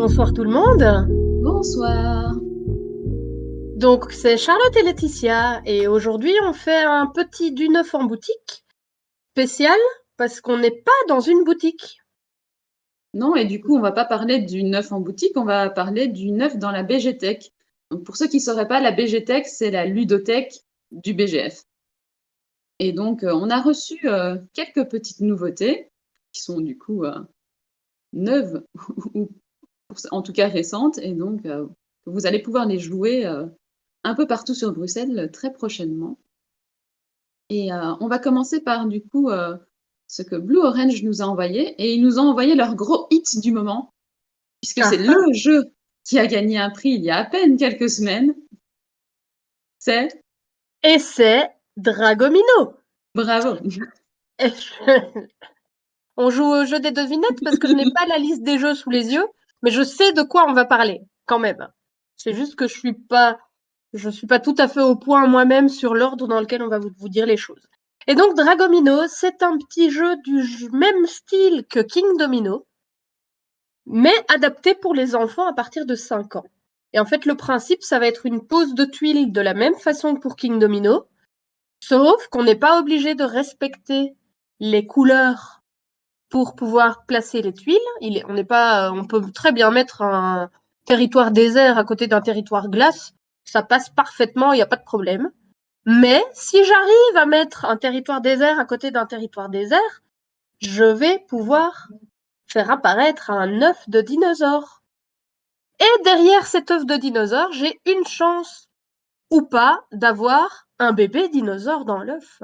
Bonsoir tout le monde. Bonsoir. Donc c'est Charlotte et Laetitia et aujourd'hui on fait un petit du neuf en boutique spécial parce qu'on n'est pas dans une boutique. Non, et du coup, on va pas parler du neuf en boutique, on va parler du neuf dans la BGTech. Donc, pour ceux qui ne sauraient pas, la BGTech, c'est la ludothèque du BGF. Et donc, on a reçu quelques petites nouveautés qui sont du coup neuves ou en tout cas récentes. Et donc, vous allez pouvoir les jouer un peu partout sur Bruxelles très prochainement. Et on va commencer par du coup ce que Blue Orange nous a envoyé. Et ils nous ont envoyé leur gros hit du moment, puisque c'est le jeu qui a gagné un prix il y a à peine quelques semaines. C'est Et c'est Dragomino. bravo. On joue au jeu des devinettes parce que je n'ai pas la liste des jeux sous les yeux, mais je sais de quoi on va parler quand même. C'est juste que je suis pas tout à fait au point moi-même sur l'ordre dans lequel on va vous dire les choses. Et donc Dragomino, c'est un petit jeu du même style que King Domino, mais adapté pour les enfants à partir de 5 ans. Et en fait, le principe, ça va être une pose de tuiles de la même façon que pour King Domino, sauf qu'on n'est pas obligé de respecter les couleurs pour pouvoir placer les tuiles. On peut très bien mettre un territoire désert à côté d'un territoire glace, ça passe parfaitement, il n'y a pas de problème. Mais si j'arrive à mettre un territoire désert à côté d'un territoire désert, je vais pouvoir faire apparaître un œuf de dinosaure. Et derrière cet œuf de dinosaure, j'ai une chance ou pas d'avoir un bébé dinosaure dans l'œuf.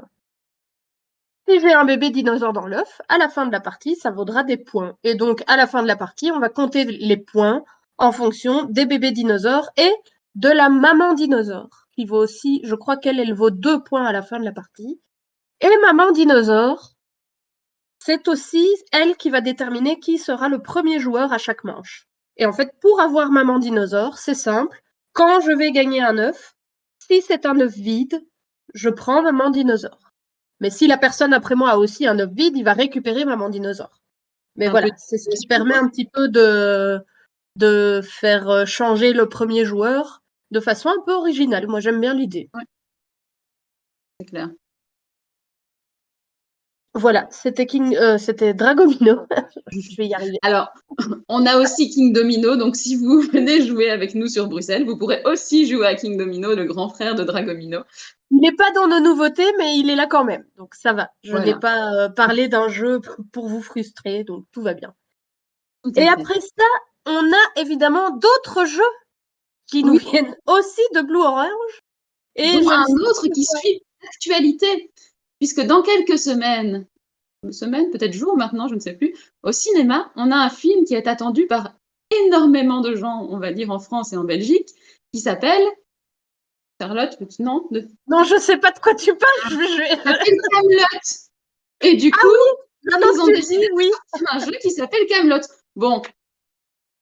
Si j'ai un bébé dinosaure dans l'œuf, à la fin de la partie, ça vaudra des points. Et donc, à la fin de la partie, on va compter les points en fonction des bébés dinosaures et de la maman dinosaure, qui vaut aussi, je crois elle vaut 2 points à la fin de la partie. Et maman dinosaure, c'est aussi elle qui va déterminer qui sera le premier joueur à chaque manche. Et en fait, pour avoir maman dinosaure, c'est simple. Quand je vais gagner un œuf, si c'est un œuf vide, je prends maman dinosaure. Mais si la personne après moi a aussi un œuf vide, il va récupérer maman dinosaure. Mais voilà, c'est ce qui permet un petit peu de faire changer le premier joueur de façon un peu originale. Moi, j'aime bien l'idée. Ouais. C'est clair. Voilà, c'était Dragomino. Je vais y arriver. Alors, on a aussi King Domino, donc si vous venez jouer avec nous sur Bruxelles, vous pourrez aussi jouer à King Domino, le grand frère de Dragomino. Il n'est pas dans nos nouveautés, mais il est là quand même. Donc ça va. Je n'ai pas parlé d'un jeu pour vous frustrer, donc tout va bien. Et après ça, on a évidemment d'autres jeux qui nous viennent aussi de Blue Orange. Et dont un autre qui suit l'actualité, puisque dans quelques semaines, peut-être jours maintenant, je ne sais plus, au cinéma, on a un film qui est attendu par énormément de gens, on va dire en France et en Belgique, qui s'appelle Charlotte, petit nom de... Non, je sais pas de quoi tu parles. Camelot. Et du coup, ils ont décidé un jeu qui s'appelle Camelot. Bon,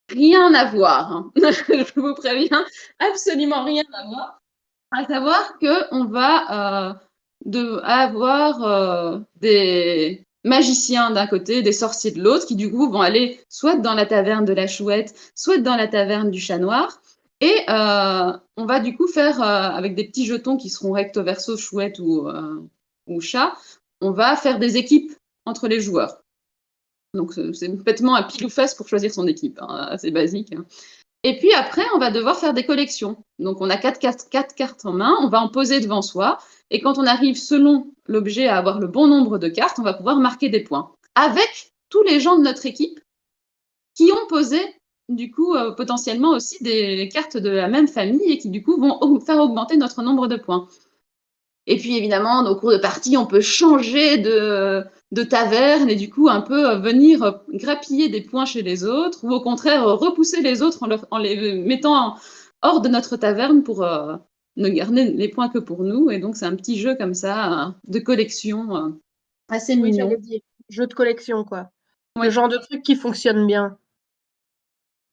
rien à voir. Hein. Je vous préviens, absolument rien à voir. À savoir qu'on va avoir des magiciens d'un côté, des sorciers de l'autre, qui du coup vont aller soit dans la taverne de la chouette, soit dans la taverne du chat noir. Et on va du coup faire, avec des petits jetons qui seront recto verso, chouette ou chat, on va faire des équipes entre les joueurs. Donc c'est complètement un pile ou face pour choisir son équipe, hein, assez basique. Hein. Et puis après, on va devoir faire des collections. Donc on a 4 cartes en main, on va en poser devant soi. Et quand on arrive selon l'objet à avoir le bon nombre de cartes, on va pouvoir marquer des points. Avec tous les gens de notre équipe qui ont posé, du coup, potentiellement aussi des cartes de la même famille et qui, du coup, vont faire augmenter notre nombre de points. Et puis, évidemment, au cours de partie, on peut changer de taverne et du coup, un peu venir grappiller des points chez les autres ou au contraire, repousser les autres en les mettant hors de notre taverne pour ne garder les points que pour nous. Et donc, c'est un petit jeu comme ça, de collection, assez mignon. Jeu de collection, quoi. Oui. Le genre de truc qui fonctionne bien.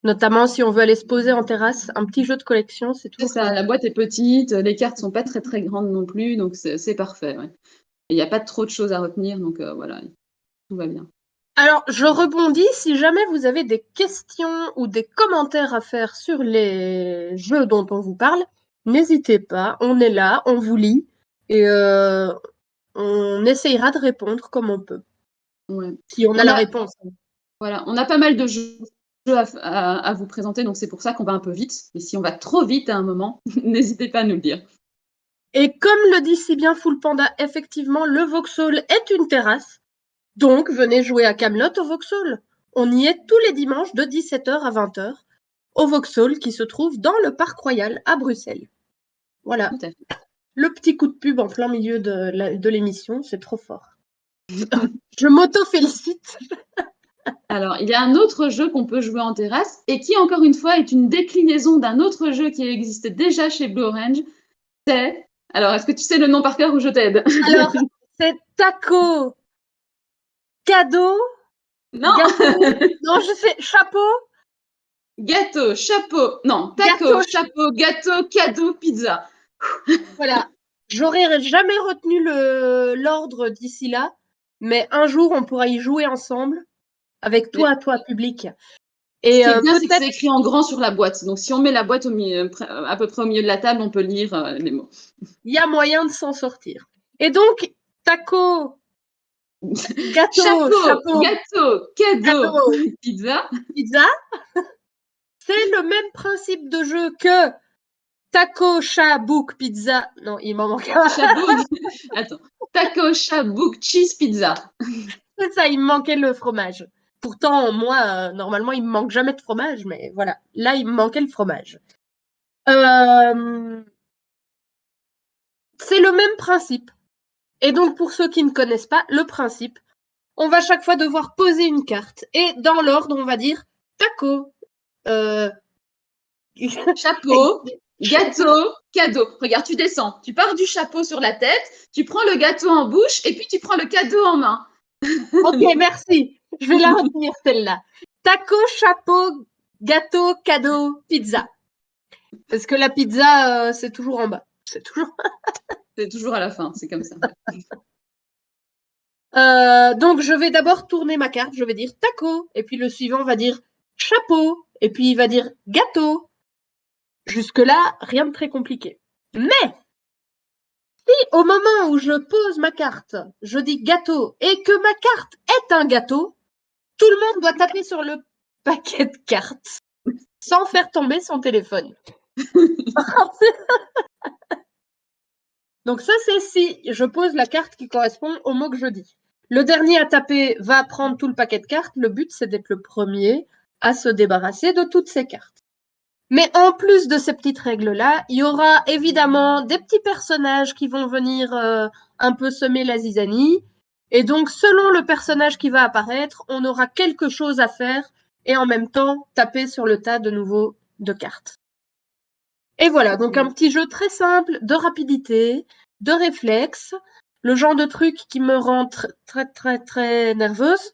Notamment si on veut aller se poser en terrasse, un petit jeu de collection, c'est toujours ça. La boîte est petite, les cartes sont pas très très grandes non plus, donc c'est parfait. Ouais. Il n'y a pas trop de choses à retenir, donc voilà, tout va bien. Alors, je rebondis, si jamais vous avez des questions ou des commentaires à faire sur les jeux dont on vous parle, n'hésitez pas, on est là, on vous lit et on essayera de répondre comme on peut, Ouais. si on a la réponse. Voilà, on a pas mal de jeux à vous présenter, donc c'est pour ça qu'on va un peu vite. Mais si on va trop vite à un moment, n'hésitez pas à nous le dire. Et comme le dit si bien Full Panda, effectivement, le Vauxhall est une terrasse. Donc, venez jouer à Camelot au Vauxhall. On y est tous les dimanches de 17h à 20h au Vauxhall qui se trouve dans le Parc Royal à Bruxelles. Voilà. Tout à fait. Le petit coup de pub en plein milieu de l'émission, c'est trop fort. Je m'auto-félicite. Alors, il y a un autre jeu qu'on peut jouer en terrasse et qui, encore une fois, est une déclinaison d'un autre jeu qui existait déjà chez Blue Orange. C'est... Alors, est-ce que tu sais le nom par cœur ou je t'aide? Alors, c'est taco, cadeau, Non. gâteau. Non, je sais, chapeau. Gâteau, chapeau, non, taco, Gâteau. chapeau, gâteau, cadeau, pizza. Voilà. J'aurais jamais retenu l'ordre d'ici là, mais un jour, on pourra y jouer ensemble avec toi, public. Et Ce qui est bien, c'est que peut-être, c'est écrit en grand sur la boîte. Donc, si on met la boîte au milieu, à peu près au milieu de la table, on peut lire les mots. il y a moyen de s'en sortir. Et donc, taco, gâteau, chapeau, gâteau, cadeau, cadeau, pizza. pizza, c'est le même principe de jeu que taco, chat, book, pizza. Non, il m'en manque un. Chaboug. Attends. Taco, chaboug, cheese, pizza. C'est ça, il me manquait le fromage. Pourtant, moi, normalement, il me manque jamais de fromage, mais voilà. Là, il me manquait le fromage. C'est le même principe. Et donc, pour ceux qui ne connaissent pas le principe, on va chaque fois devoir poser une carte. Et dans l'ordre, on va dire taco, Chapeau, gâteau, cadeau. Regarde, tu descends. Tu pars du chapeau sur la tête, tu prends le gâteau en bouche et puis tu prends le cadeau en main. Ok, merci. Je vais la retenir, celle-là. Taco, chapeau, gâteau, cadeau, pizza. Parce que la pizza, c'est toujours en bas. C'est toujours. C'est toujours à la fin, c'est comme ça. Donc, je vais d'abord tourner ma carte. Je vais dire taco. Et puis le suivant va dire chapeau. Et puis il va dire gâteau. Jusque-là, rien de très compliqué. Mais, si au moment où je pose ma carte, je dis gâteau et que ma carte est un gâteau, tout le monde doit taper sur le paquet de cartes sans faire tomber son téléphone. Donc ça, c'est si je pose la carte qui correspond au mot que je dis. Le dernier à taper va prendre tout le paquet de cartes. Le but, c'est d'être le premier à se débarrasser de toutes ces cartes. Mais en plus de ces petites règles-là, il y aura évidemment des petits personnages qui vont venir un peu semer la zizanie. Et donc, selon le personnage qui va apparaître, on aura quelque chose à faire et en même temps taper sur le tas de nouveau de cartes. Et voilà, donc un petit jeu très simple de rapidité, de réflexe, le genre de truc qui me rend très nerveuse,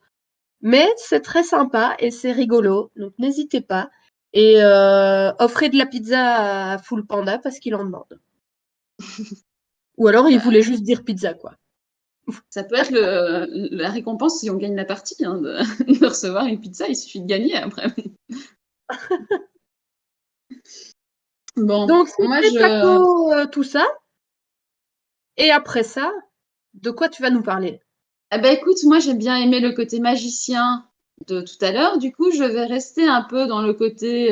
mais c'est très sympa et c'est rigolo, donc n'hésitez pas. Et offrez de la pizza à Full Panda parce qu'il en demande. Ou alors il voulait juste dire pizza, quoi. Ça peut être la récompense si on gagne la partie, hein, de recevoir une pizza. Il suffit de gagner après. Bon, Donc moi c'était taco, tout ça. Et après ça, de quoi tu vas nous parler? Ah bah écoute, moi j'ai bien aimé le côté magicien de tout à l'heure. Du coup, je vais rester un peu dans le côté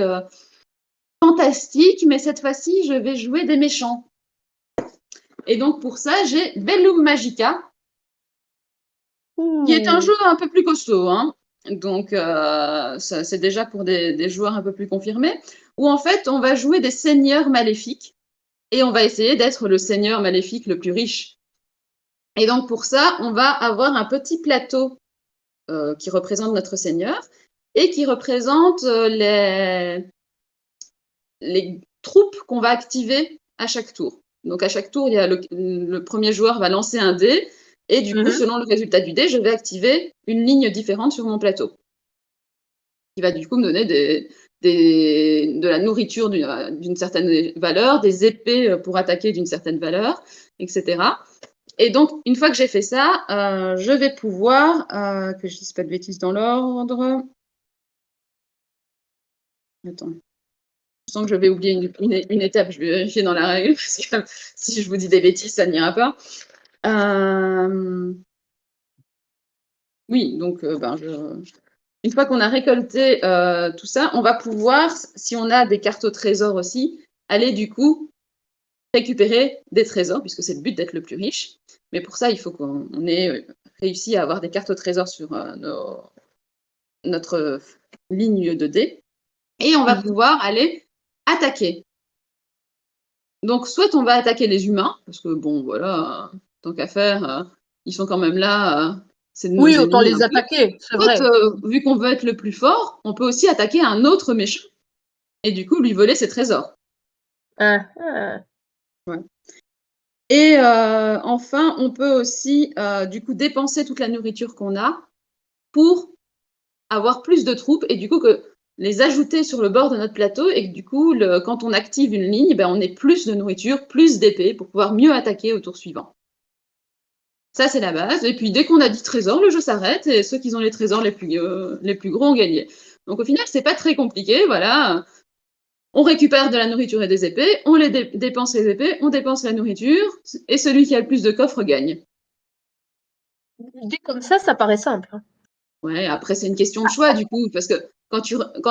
fantastique, mais cette fois-ci, je vais jouer des méchants. Et donc pour ça, j'ai Bellum Magica, qui est un jeu un peu plus costaud, hein. Donc c'est déjà pour des joueurs un peu plus confirmés, où en fait on va jouer des seigneurs maléfiques et on va essayer d'être le seigneur maléfique le plus riche. Et donc pour ça, on va avoir un petit plateau qui représente notre seigneur et qui représente les troupes qu'on va activer à chaque tour. Donc à chaque tour, il y a le premier joueur va lancer un dé et du coup, selon le résultat du dé, je vais activer une ligne différente sur mon plateau qui va du coup me donner de la nourriture d'une certaine valeur, des épées pour attaquer d'une certaine valeur, etc. Et donc, une fois que j'ai fait ça, je vais pouvoir, que je dise pas de bêtises dans l'ordre. Attends. Je sens que je vais oublier une étape, je vais vérifier dans la règle, parce que si je vous dis des bêtises, ça n'ira pas. Oui, donc une fois qu'on a récolté tout ça, on va pouvoir, si on a des cartes au trésor aussi, aller du coup récupérer des trésors, puisque c'est le but d'être le plus riche. Mais pour ça, il faut qu'on ait réussi à avoir des cartes au trésor sur notre ligne de dés. Et on va pouvoir aller attaquer. Donc, soit on va attaquer les humains, parce que bon, voilà, tant qu'à faire, ils sont quand même là, c'est de nos Oui, autant ennemis un les peu. attaquer, c'est Soit, vrai. vu qu'on veut être le plus fort, on peut aussi attaquer un autre méchant et du coup lui voler ses trésors. Ah, ah. Ouais. Et enfin, on peut aussi du coup dépenser toute la nourriture qu'on a pour avoir plus de troupes et du coup que les ajouter sur le bord de notre plateau et que du coup, quand on active une ligne, ben, on ait plus de nourriture, plus d'épées pour pouvoir mieux attaquer au tour suivant. Ça, c'est la base. Et puis, dès qu'on a 10 trésors, le jeu s'arrête et ceux qui ont les trésors les plus gros ont gagné. Donc, au final, c'est pas très compliqué. Voilà. On récupère de la nourriture et des épées, on les dépense les épées, on dépense la nourriture, et celui qui a le plus de coffres gagne. Dit comme ça paraît simple. Hein. Ouais, après, c'est une question de choix, du coup, parce que quand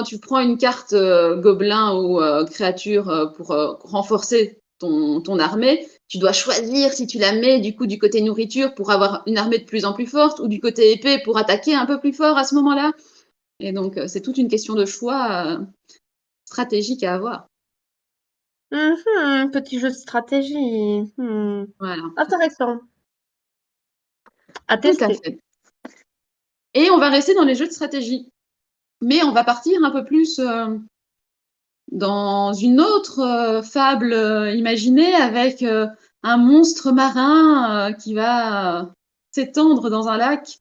tu prends une carte gobelin ou créature pour renforcer ton armée, tu dois choisir si tu la mets du coup du côté nourriture pour avoir une armée de plus en plus forte ou du côté épée pour attaquer un peu plus fort à ce moment-là. Et donc, c'est toute une question de choix stratégique à avoir. Petit jeu de stratégie. Voilà, Intéressant. À tout à tester. fait. Et on va rester dans les jeux de stratégie. Mais on va partir un peu plus dans une autre fable imaginée avec un monstre marin qui va s'étendre dans un lac.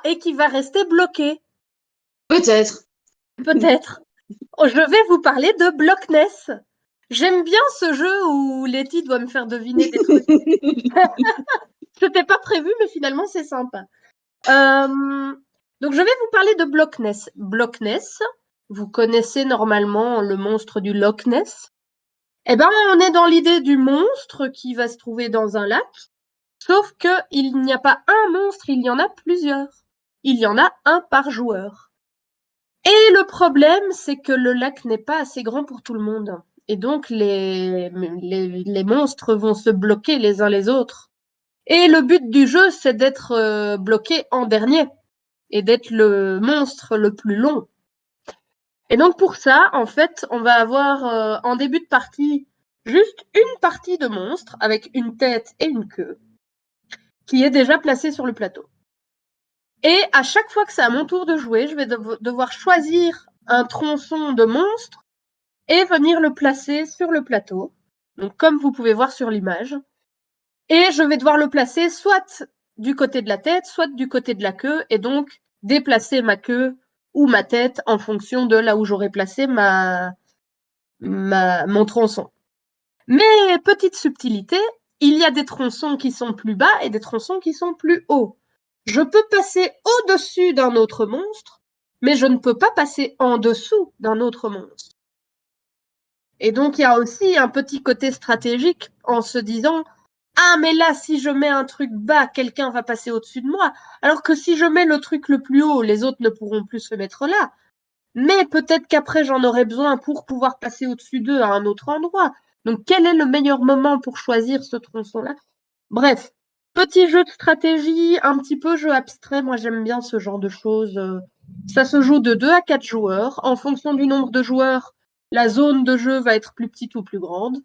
Et qui va rester bloqué. Peut-être. Peut-être. Oh, je vais vous parler de Block Ness. J'aime bien ce jeu où Letty doit me faire deviner des trucs. C'était pas prévu, mais finalement, c'est sympa. Donc, je vais vous parler de Block Ness. Block Ness, vous connaissez normalement le monstre du Loch Ness. Eh ben, on est dans l'idée du monstre qui va se trouver dans un lac, sauf qu'il n'y a pas un monstre, il y en a plusieurs. Il y en a un par joueur. Et le problème, c'est que le lac n'est pas assez grand pour tout le monde. Et donc, les monstres vont se bloquer les uns les autres. Et le but du jeu, c'est d'être bloqué en dernier et d'être le monstre le plus long. Et donc pour ça, en fait, on va avoir en début de partie juste une partie de monstre avec une tête et une queue qui est déjà placée sur le plateau. Et à chaque fois que c'est à mon tour de jouer, je vais devoir choisir un tronçon de monstre et venir le placer sur le plateau. Donc comme vous pouvez voir sur l'image. Et je vais devoir le placer soit du côté de la tête, soit du côté de la queue, et donc déplacer ma queue ou ma tête en fonction de là où j'aurais placé mon tronçon. Mais petite subtilité, il y a des tronçons qui sont plus bas et des tronçons qui sont plus hauts. Je peux passer au-dessus d'un autre monstre, mais je ne peux pas passer en dessous d'un autre monstre. Et donc il y a aussi un petit côté stratégique en se disant ah mais là si je mets un truc bas, quelqu'un va passer au-dessus de moi, alors que si je mets le truc le plus haut, les autres ne pourront plus se mettre là. Mais peut-être qu'après j'en aurai besoin pour pouvoir passer au-dessus d'eux à un autre endroit. Donc quel est le meilleur moment pour choisir ce tronçon-là? Bref, petit jeu de stratégie, un petit peu jeu abstrait, moi j'aime bien ce genre de choses. Ça se joue de 2 à 4 joueurs. En fonction du nombre de joueurs, la zone de jeu va être plus petite ou plus grande.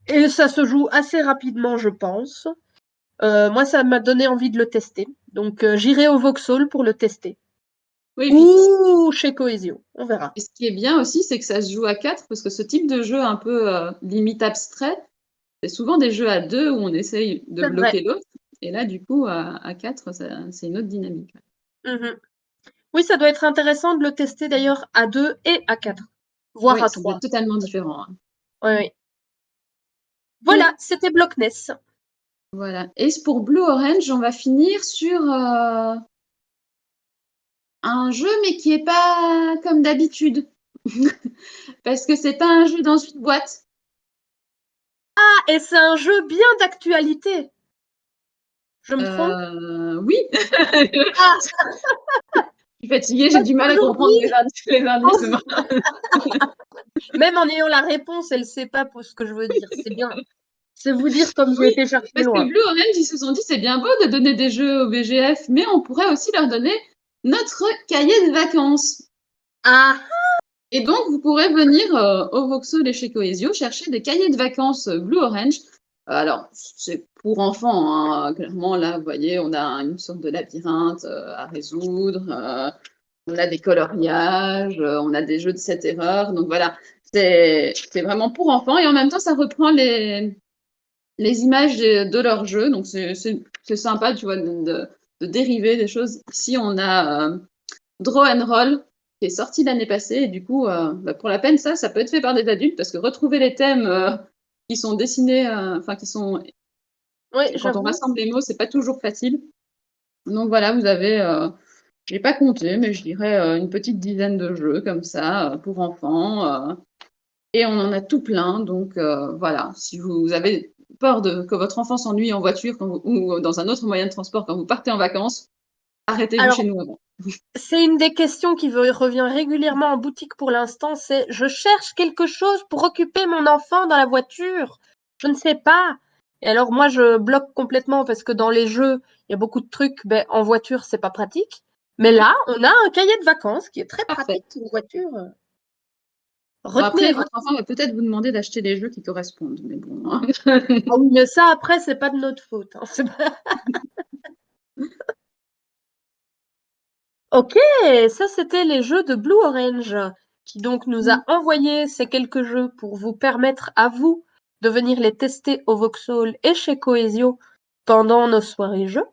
Et ça se joue assez rapidement, je pense. Moi, ça m'a donné envie de le tester. Donc j'irai au Vauxhall pour le tester. Oui, et puis Ou chez Cohesio, on verra. et ce qui est bien aussi, c'est que ça se joue à 4, parce que ce type de jeu un peu limite abstrait, c'est souvent des jeux à 2 où on essaye de C'est vrai. bloquer l'autre. Et là, du coup, à 4, c'est une autre dynamique. Mhm. Oui, ça doit être intéressant de le tester d'ailleurs à 2 et à 4, voire Oui, à ça doit 3. être totalement différent. Hein. Oui, oui. Et Voilà, c'était Blockness. Voilà. Et pour Blue Orange, on va finir sur un jeu, mais qui est pas comme d'habitude. Parce que c'est pas un jeu dans une boîte. Ah, et c'est un jeu bien d'actualité. Je me trompe? Oui. Ah, Je suis fatiguée, j'ai parce du mal à comprendre qu'aujourd'hui, les indices. même en ayant la réponse, elle sait pas pour ce que je veux dire. C'est bien. C'est vous dire comme j'ai Oui, été chercher parce que loin. Blue Orange, ils se sont dit, c'est bien beau de donner des jeux au BGF, mais on pourrait aussi leur donner notre cahier de vacances. Ah, Et donc, vous pourrez venir au Vauxhall et chez Coesio chercher des cahiers de vacances Blue Orange. Alors, c'est pour enfants, hein. Clairement, là, vous voyez, on a une sorte de labyrinthe à résoudre. On a des coloriages, on a des jeux de 7 erreurs. Donc voilà, c'est vraiment pour enfants. Et en même temps, ça reprend les images de leur jeu. Donc c'est sympa, tu vois, de dériver des choses. Ici, on a Draw and Roll qui est sorti l'année passée. Et du coup, pour la peine, ça peut être fait par des adultes parce que retrouver les thèmes qui sont dessinés, enfin, qui sont. oui, Quand on j'avoue. rassemble les mots, c'est pas toujours facile. Donc voilà, vous avez. J'ai pas compté, mais je dirais une petite dizaine de jeux comme ça pour enfants. Et on en a tout plein. Donc voilà, si vous avez peur que votre enfant s'ennuie en voiture ou dans un autre moyen de transport quand vous partez en vacances, arrêtez-vous chez Alors, nous avant. c'est une des questions qui revient régulièrement en boutique pour l'instant, c'est je cherche quelque chose pour occuper mon enfant dans la voiture. Je ne sais pas. Et alors moi je bloque complètement parce que dans les jeux, il y a beaucoup de trucs, ben, en voiture c'est pas pratique. Mais là, on a un cahier de vacances qui est très Parfait. pratique en voiture. Bon, après, Retenez. votre enfant va peut-être vous demander d'acheter les jeux qui correspondent, mais bon, hein. Ah oui, mais ça après c'est pas de notre faute, hein. Ok, ça c'était les jeux de Blue Orange, qui donc nous a envoyé ces quelques jeux pour vous permettre à vous de venir les tester au Vauxhall et chez Coesio pendant nos soirées jeux.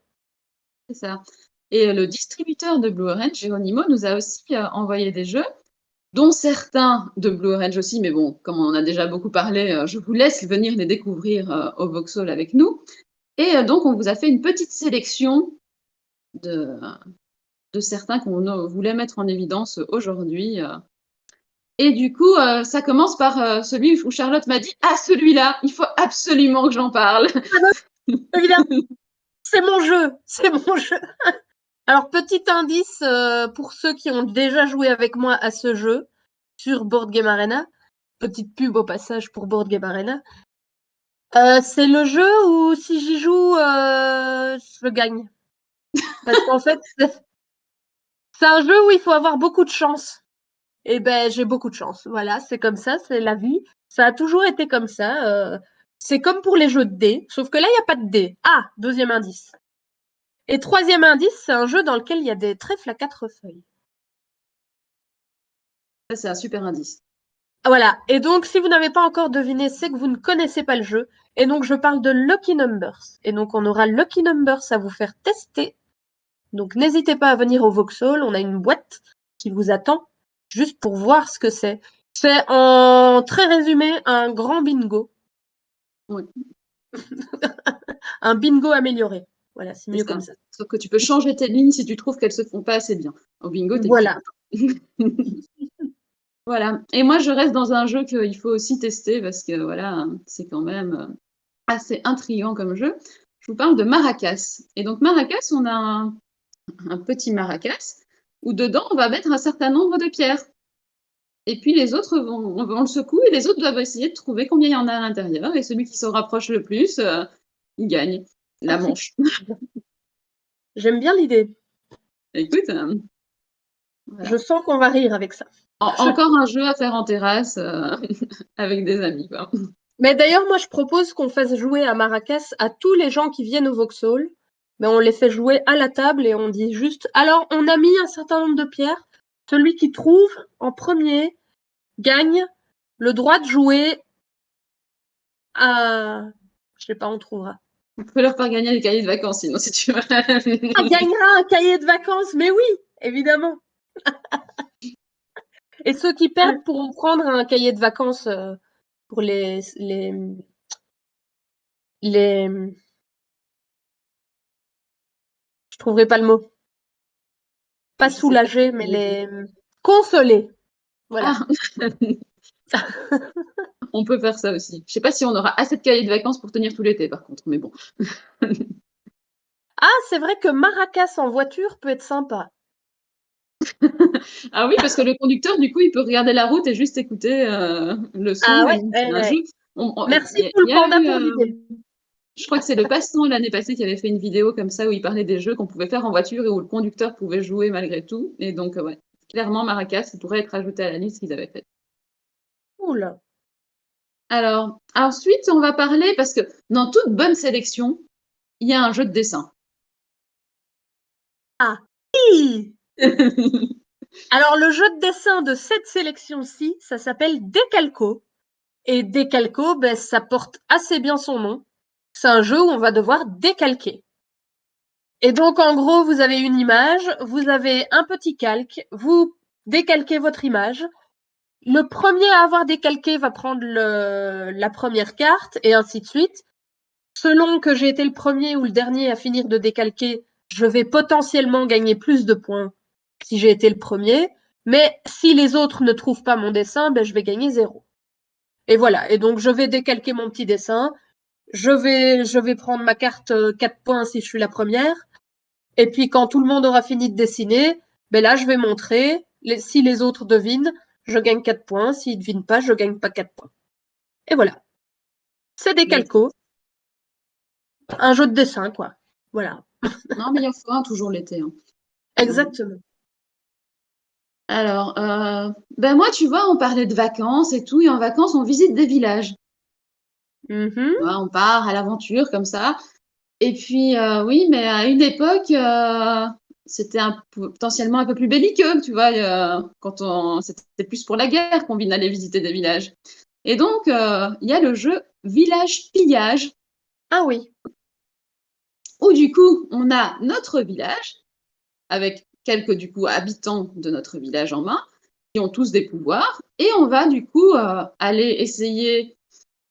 C'est ça. Et le distributeur de Blue Orange, Geronimo, nous a aussi envoyé des jeux, dont certains de Blue Orange aussi, mais bon, comme on en a déjà beaucoup parlé, je vous laisse venir les découvrir au Vauxhall avec nous. Et donc, on vous a fait une petite sélection de, de certains qu'on voulait mettre en évidence aujourd'hui. Et du coup, ça commence par celui où Charlotte m'a dit: Ah, celui-là, il faut absolument que j'en parle. Ah non, évidemment, c'est mon jeu, c'est mon jeu. Alors petit indice pour ceux qui ont déjà joué avec moi à ce jeu sur Board Game Arena, petite pub au passage pour Board Game Arena. C'est le jeu où si j'y joue, je gagne. Parce qu'en fait, c'est un jeu où il faut avoir beaucoup de chance. Et ben, j'ai beaucoup de chance. Voilà, c'est comme ça, c'est la vie. Ça a toujours été comme ça. C'est comme pour les jeux de dés, sauf que là, il n'y a pas de dés. Ah, deuxième indice. Et troisième indice, c'est un jeu dans lequel il y a des trèfles à 4 feuilles. Ça, c'est un super indice. Voilà. Et donc, si vous n'avez pas encore deviné, c'est que vous ne connaissez pas le jeu. Et donc, je parle de Lucky Numbers. Et donc, on aura Lucky Numbers à vous faire tester. Donc, n'hésitez pas à venir au Vauxhall. On a une boîte qui vous attend juste pour voir ce que c'est. C'est en très résumé un grand bingo. Oui, Un bingo amélioré. Voilà, c'est c'est mieux ça. comme ça. Sauf que tu peux changer tes lignes si tu trouves qu'elles se font pas assez bien. Au bingo, t'es cuit. Voilà. Voilà. Et moi, je reste dans un jeu qu'il faut aussi tester parce que voilà, c'est quand même assez intriguant comme jeu. Je vous parle de Maracas. Et donc, Maracas, on a un petit Maracas où dedans, on va mettre un certain nombre de pierres. Et puis les autres on le secoue et les autres doivent essayer de trouver combien il y en a à l'intérieur. Et celui qui s'en rapproche le plus, il gagne Ah, la manche. j'aime bien l'idée. Écoute, Je voilà. sens qu'on va rire avec ça. Encore un jeu à faire en terrasse avec des amis, quoi. Mais d'ailleurs, moi, je propose qu'on fasse jouer à Maracas à tous les gens qui viennent au Vauxhall. Mais on les fait jouer à la table et on dit juste, alors, on a mis un certain nombre de pierres. Celui qui trouve en premier gagne le droit de jouer à... Je sais pas, on trouvera. On peut leur faire gagner des cahiers de vacances, sinon, si tu veux. Ah, gagnera un cahier de vacances, mais oui, évidemment. Et ceux qui perdent pourront prendre un cahier de vacances pour les Je trouverai pas le mot. Pas Je sais pas ce que soulager, tu mais veux dire. les consoler. Voilà. Ah, on peut faire ça aussi. Je sais pas si on aura assez de cahiers de vacances pour tenir tout l'été, par contre, mais bon. Ah, c'est vrai que Maracas en voiture peut être sympa. Ah oui, parce que le conducteur, du coup, il peut regarder la route et juste écouter le son Ah et ouais, donc c'est ouais, un ouais. jeu. Merci Il Poule y a Panda eu, pour l'idée. je crois que c'est le Passe-Temps l'année passée qui avait fait une vidéo comme ça où il parlait des jeux qu'on pouvait faire en voiture et où le conducteur pouvait jouer malgré tout. Et donc, ouais, clairement, Maracas, il pourrait être ajouté à la liste qu'ils avaient faite. Cool. Alors, ensuite, on va parler, parce que dans toute bonne sélection, il y a un jeu de dessin. Ah, oui. Alors, le jeu de dessin de cette sélection-ci, ça s'appelle Decalco. Et Decalco, ben, ça porte assez bien son nom. C'est un jeu où on va devoir décalquer. Et donc, en gros, vous avez une image, vous avez un petit calque, vous décalquez votre image. Le premier à avoir décalqué va prendre la première carte, et ainsi de suite. Selon que j'ai été le premier ou le dernier à finir de décalquer, je vais potentiellement gagner plus de points si j'ai été le premier. Mais si les autres ne trouvent pas mon dessin, ben, je vais gagner 0. Et voilà. Et donc, je vais décalquer mon petit dessin. Je vais prendre ma carte 4 points si je suis la première. Et puis, quand tout le monde aura fini de dessiner, ben là, je vais montrer. Si les autres devinent, je gagne 4 points. S'ils ne devinent pas, je gagne pas 4 points. Et voilà. C'est des Mais calcos. Un jeu de dessin, quoi. Voilà. non, mais il en faut un toujours l'été, hein. Exactement. Alors, ben moi, tu vois, on parlait de vacances et tout, et en vacances, on visite des villages. Mhm. Tu vois, on part à l'aventure comme ça. Et puis, oui, mais à une époque, c'était potentiellement un peu plus belliqueux, tu vois, c'était plus pour la guerre qu'on allait visiter des villages. Et donc, il y a le jeu Village Pillage, Ah oui. où du coup, on a notre village, avec quelques du coup habitants de notre village en main, qui ont tous des pouvoirs, et on va du coup aller essayer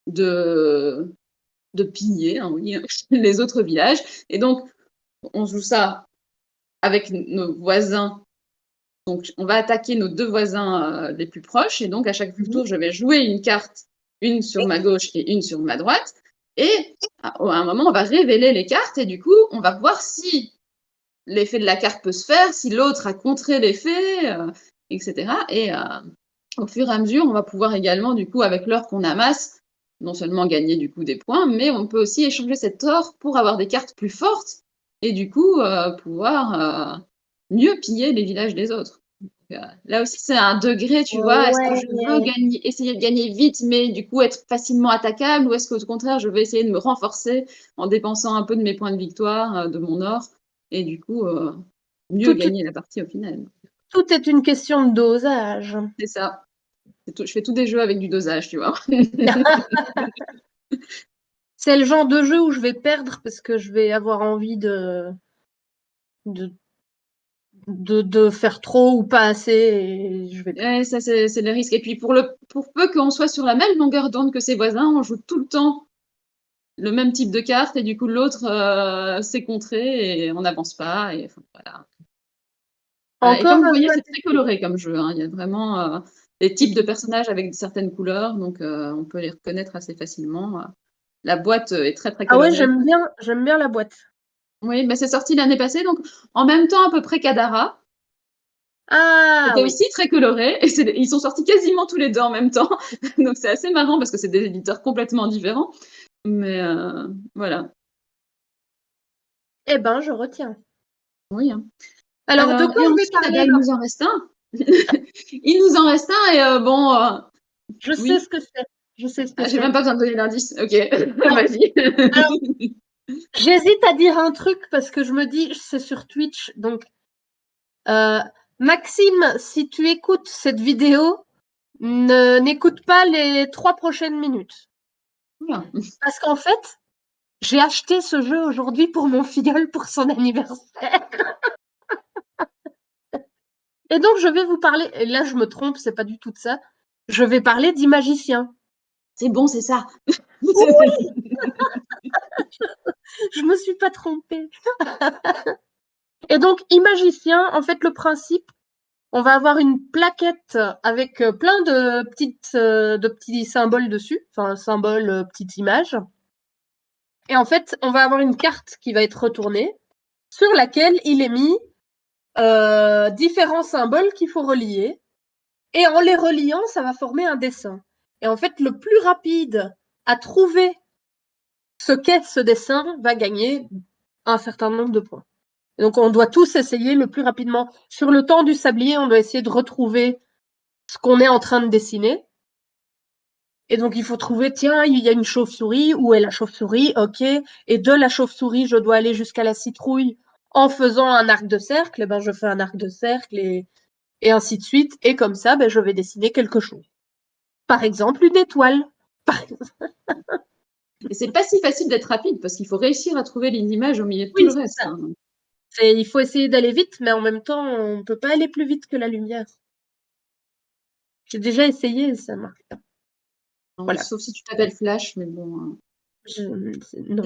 de, de piller, hein, oui, les autres villages. Et donc, on joue ça avec nos voisins. Donc, on va attaquer nos deux voisins les plus proches. Et donc, à chaque Mhm. tour, je vais jouer une carte, une sur ma gauche et une sur ma droite. Et à un moment, on va révéler les cartes. Et du coup, on va voir si l'effet de la carte peut se faire, si l'autre a contré l'effet, etc. Et au fur et à mesure, on va pouvoir également, du coup, avec l'or qu'on amasse, non seulement gagner du coup des points, mais on peut aussi échanger cet or pour avoir des cartes plus fortes et du coup pouvoir mieux piller les villages des autres. Donc, là aussi, c'est un degré, tu vois. Est-ce que je veux Ouais. gagner, essayer de gagner vite, mais du coup être facilement attaquable, ou est-ce qu'au contraire, je vais essayer de me renforcer en dépensant un peu de mes points de victoire, de mon or, et du coup mieux Tout, gagner la partie au final. tout est une question de dosage. C'est ça. Je fais tous des jeux avec du dosage, tu vois. C'est le genre de jeu où je vais perdre parce que je vais avoir envie de, de faire trop ou pas assez et je vais perdre. Ouais, ça, c'est le risque. Et puis, pour peu qu'on soit sur la même longueur d'onde que ses voisins, on joue tout le temps le même type de carte et du coup, l'autre s'est contré et on n'avance pas. Et, enfin, voilà. Voilà. Et Encore comme vous un voyez, jeu à c'est très tester. coloré comme jeu, hein. Il y a vraiment des types de personnages avec certaines couleurs, donc on peut les reconnaître assez facilement. La boîte est très, très Ah ouais, colorée. j'aime bien la boîte. Oui, mais c'est sorti l'année passée, donc en même temps à peu près qu'Adara. Ah C'était oui. aussi très coloré et ils sont sortis quasiment tous les deux en même temps. Donc c'est assez marrant parce que c'est des éditeurs complètement différents. Mais voilà. Eh ben, je retiens. Oui, hein. Alors, de Alors, quoi et je vais ensuite, eh parler ben, il alors? nous en reste un. Il nous en reste un et bon, Je sais ce oui. que c'est. Je sais ce que Ah, j'ai c'est. même pas besoin de donner l'indice. Ok, Non. vas-y. Alors, j'hésite à dire un truc parce que je me dis, c'est sur Twitch. Donc, euh, Maxime, si tu écoutes cette vidéo, n'écoute pas les 3 prochaines minutes. Voilà. Parce qu'en fait, j'ai acheté ce jeu aujourd'hui pour mon filleul pour son anniversaire. Et donc, je vais vous parler, et là, je me trompe, c'est pas du tout de ça. Je vais parler d'Imagicien. C'est bon, c'est ça. Ouh, je me suis pas trompée. Et donc, imagicien, en fait, le principe, on va avoir une plaquette avec plein de petits symboles dessus, enfin, symboles, petites images. Et en fait, on va avoir une carte qui va être retournée, sur laquelle il est mis différents symboles qu'il faut relier. Et en les reliant, ça va former un dessin. Et en fait, le plus rapide à trouver ce qu'est ce dessin va gagner un certain nombre de points. Et donc, on doit tous essayer le plus rapidement. Sur le temps du sablier, on doit essayer de retrouver ce qu'on est en train de dessiner. Et donc, il faut trouver, tiens, il y a une chauve-souris, où est la chauve-souris? Ok. Et de la chauve-souris, je dois aller jusqu'à la citrouille en faisant un arc de cercle. Et ben, je fais un arc de cercle et ainsi de suite. Et comme ça, ben, je vais dessiner quelque chose. Par exemple, une étoile. Et c'est pas si facile d'être rapide parce qu'il faut réussir à trouver les images au milieu de tout Oui, le c'est reste. ça. Hein. Il faut essayer d'aller vite, mais en même temps, on ne peut pas aller plus vite que la lumière. J'ai déjà essayé et ça marche pas. Voilà. Sauf si tu t'appelles Flash, mais bon. Non.